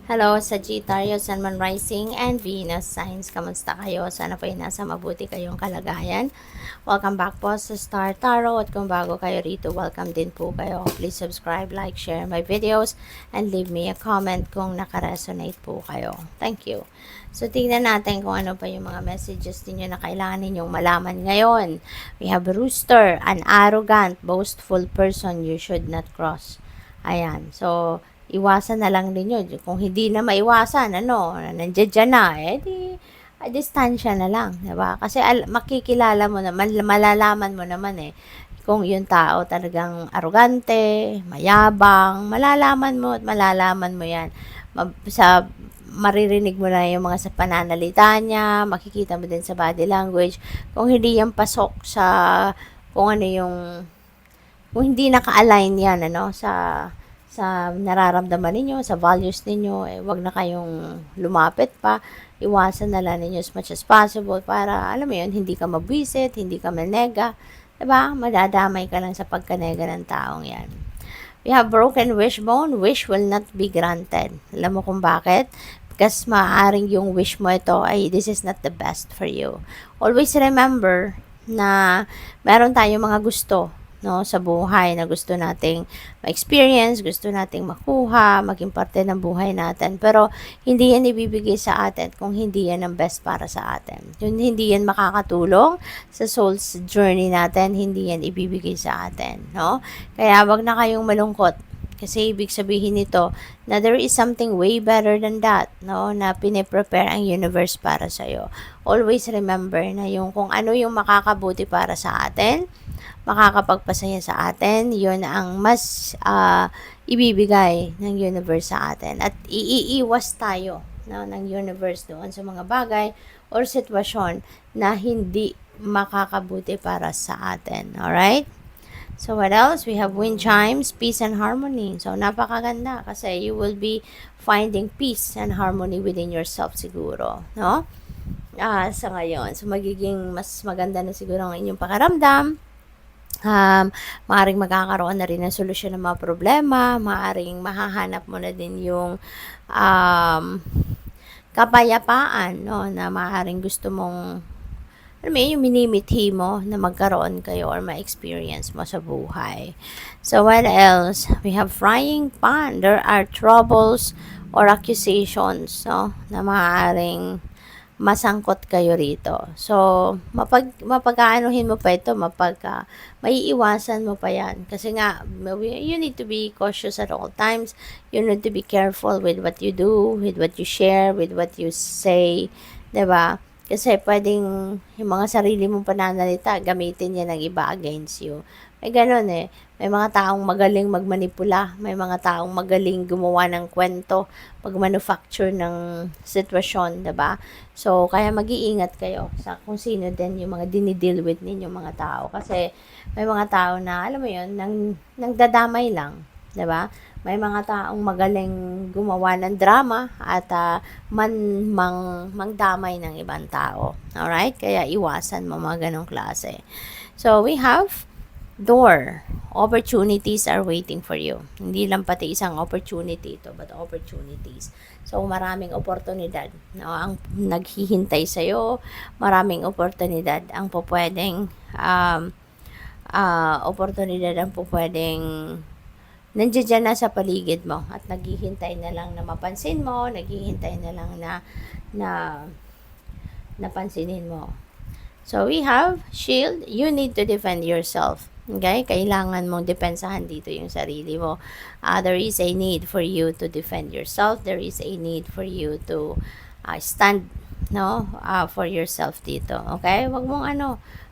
Hello, Sagittarius, Sun, Moon, Rising, and Venus signs. Kamusta kayo? Sana po ay nasa mabuti kayong kalagayan. Welcome back po sa Star Tarot. At kung bago kayo rito, welcome din po kayo. Please subscribe, like, share my videos, and leave me a comment kung nakaresonate po kayo. Thank you. So, tingnan natin kung ano pa yung mga messages ninyo na kailangan ninyong malaman ngayon. We have Rooster, an arrogant, boastful person you should not cross. Ayan. So, iwasan na lang ninyo. Kung hindi na maiwasan, nandiyan na, distansya na lang, diba? Kasi makikilala mo naman, malalaman mo naman kung yung tao talagang arrogante, mayabang, malalaman mo at malalaman mo yan. Maririnig mo na yung mga sa pananalita niya, makikita mo din sa body language. Kung hindi yan pasok sa, kung ano yung, kung hindi naka-align yan, sa nararamdaman ninyo, sa values ninyo, wag na kayong lumapit pa. Iwasan na lang ninyo as much as possible para, alam mo yun, hindi ka mabwisit, hindi ka manega. Diba? Madadamay ka lang sa pagkanega ng taong yan. We have broken wishbone. Wish will not be granted. Alam mo kung bakit? Because maaaring yung wish mo ito ay this is not the best for you. Always remember na meron tayong mga gusto sa buhay na gusto nating ma-experience, gusto nating makuha, maging parte ng buhay natin. Pero hindi yan ibibigay sa atin kung hindi yan ang best para sa atin. Kung hindi yan makakatulong sa soul's journey natin, hindi yan ibibigay sa atin, Kaya wag na kayong malungkot. Kasi ibig sabihin nito na there is something way better than that, na pine-prepare ang universe para sa'yo. Always remember na yung kung ano yung makakabuti para sa atin, makakapagpasaya sa atin, yun ang mas ibibigay ng universe sa atin. At iiwas tayo ng universe doon sa mga bagay or sitwasyon na hindi makakabuti para sa atin. Alright? So, what else? We have wind chimes, peace and harmony. So, napakaganda kasi you will be finding peace and harmony within yourself siguro, sa ngayon. So, magiging mas maganda na siguro ang inyong pakiramdam. Maaring magkakaroon na rin ng solusyon ng mga problema, maaring mahahanap mo na din yung kapayapaan, na maaring gusto mong, yung minimithi mo na magkaroon kayo or ma-experience mo sa buhay. So, what else? We have frying pan. There are troubles or accusations, na maaring masangkot kayo rito. So, mapag-aanuhin mo pa ito, maiiwasan mo pa yan. Kasi nga, you need to be cautious at all times. You need to be careful with what you do, with what you share, with what you say. Diba? Kasi pwedeng yung mga sarili mong pananalita, gamitin niya ng iba against you. May ganun May mga taong magaling magmanipula. May mga taong magaling gumawa ng kwento, mag-manufacture ng sitwasyon, diba? So, kaya mag-iingat kayo sa kung sino din yung mga dinideal with ninyong mga tao. Kasi may mga tao na, alam mo yun, nang dadamay lang, diba? May mga taong magaling gumawa ng drama at mangdamay ng ibang tao. Alright? Kaya iwasan mo mga ganong klase. So, we have door. Opportunities are waiting for you. Hindi lang pati isang opportunity ito, but opportunities. So, maraming oportunidad ang naghihintay sa'yo. Maraming oportunidad ang pupwedeng nandiyan na sa paligid mo at naghihintay na lang na mapansin mo, naghihintay na lang na napansinin mo. So, we have shield. You need to defend yourself. Okay? Kailangan mong depensahan dito yung sarili mo. There is a need for you to defend yourself. There is a need for you to stand for yourself dito. Okay? Wag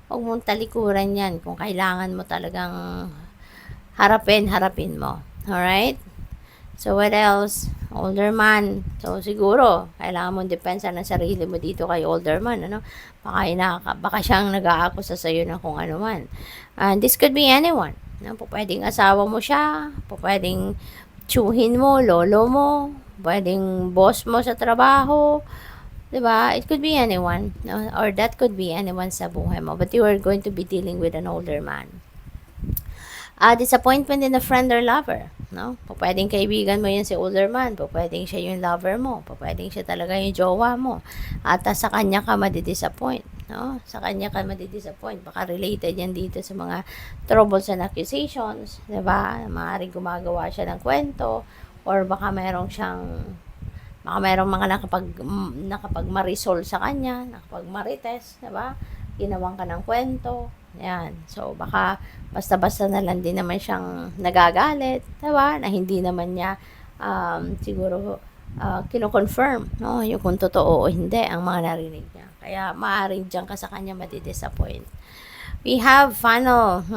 mong talikuran yan kung kailangan mo talagang harapin mo. Alright? So, what else? Older man. So, siguro, kailangan mong depensa ng sarili mo dito kay older man, Baka siyang nag-aakusa sa'yo na kung ano man. And this could be anyone. Pwedeng asawa mo siya, pwedeng tsuhin mo, lolo mo, pwedeng boss mo sa trabaho, diba? It could be anyone, or that could be anyone sa buhay mo. But you are going to be dealing with an older man. Disappointment in a friend or lover. no? Pwedeng kaibigan mo yan si older man, pwedeng siya yung lover mo, pwedeng siya talaga yung jowa mo. At sa kanya ka madidisappoint, no? Sa kanya ka madidisappoint. Baka related yan dito sa mga troubles and accusations, 'di ba? Maaaring gumagawa siya ng kwento, or baka merong mga nakapag-marisol sa kanya, nakapag-marites, 'di ba? Ginawang ka ng kwento. Yan. So, baka basta-basta na lang din naman siyang nagagalit, 'di ba? Na hindi naman niya siguro kino-confirm, no? Yung kung totoo o hindi ang mga narinig niya. Kaya maaaring diyan ka sa kanya madidisappoint. We have final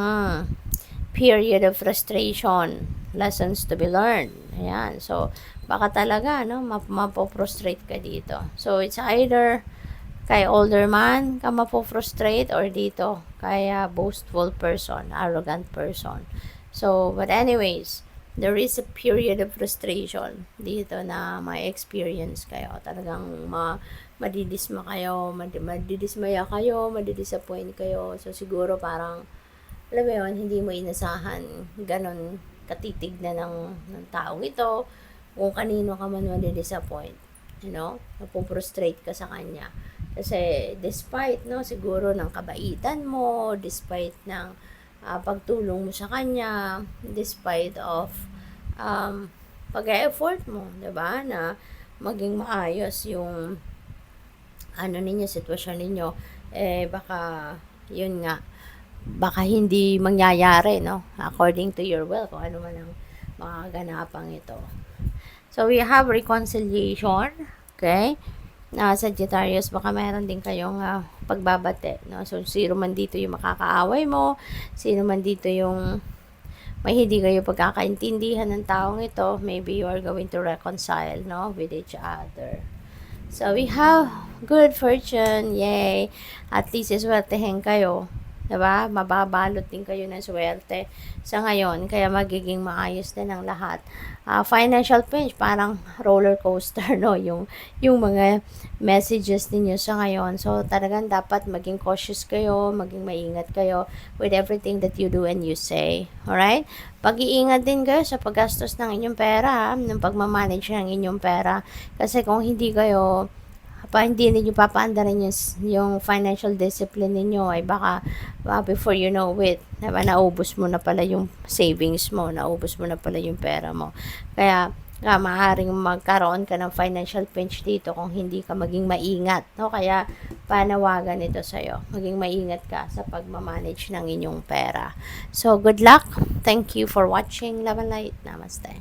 period of frustration, lessons to be learned. Ayan. So, baka talaga, no, mapo-frustrate ka dito. So, it's either kay older man ka mapo-frustrate, or dito kay boastful person, arrogant person. So, but anyways, there is a period of frustration dito na may experience kayo. Talagang madidismaya kayo, madidisappoint kayo. So, siguro parang, alam mo yun, hindi mo inasahan ganon katitig na ng taong ito, kung kanino ka man madidisappoint, mapuprostrate ka sa kanya. Kasi despite, no, siguro ng kabaitan mo, despite ng pagtulong mo sa kanya, despite of pag-e-effort mo, 'di ba, na maging maayos yung sitwasyon ninyo, baka hindi mangyayari, no, according to your will, kung ano man ang mga ganapang ito. So, we have reconciliation, okay? Sagittarius, baka meron din kayong pagbabate, no? So, sino man dito yung makakaaway mo, sino man dito yung may hindi kayo pagkakaintindihan ng taong ito, maybe you are going to reconcile, no, with each other. So, we have good fortune, yay! At least iswertehin kayo, diba? Mababalot din kayo ng swerte sa ngayon, kaya magiging maayos din ang lahat. Financial pinch, parang roller coaster, no? Yung mga messages ninyo sa ngayon. So, talagang dapat maging cautious kayo, maging maingat kayo with everything that you do and you say. Alright? Pag-iingat din kayo sa paggastos ng inyong pera, ng pagmamanage ng inyong pera. Kasi kung hindi ninyo papaandarin yung financial discipline ninyo, ay baka before you know it, diba, naubos mo na pala yung savings mo, naubos mo na pala yung pera mo. Kaya maaaring magkaroon ka ng financial pinch dito kung hindi ka maging maingat, no? Kaya panawagan ito sa'yo, maging maingat ka sa pagmamanage ng inyong pera. So, good luck. Thank you for watching. Love and light. Namaste.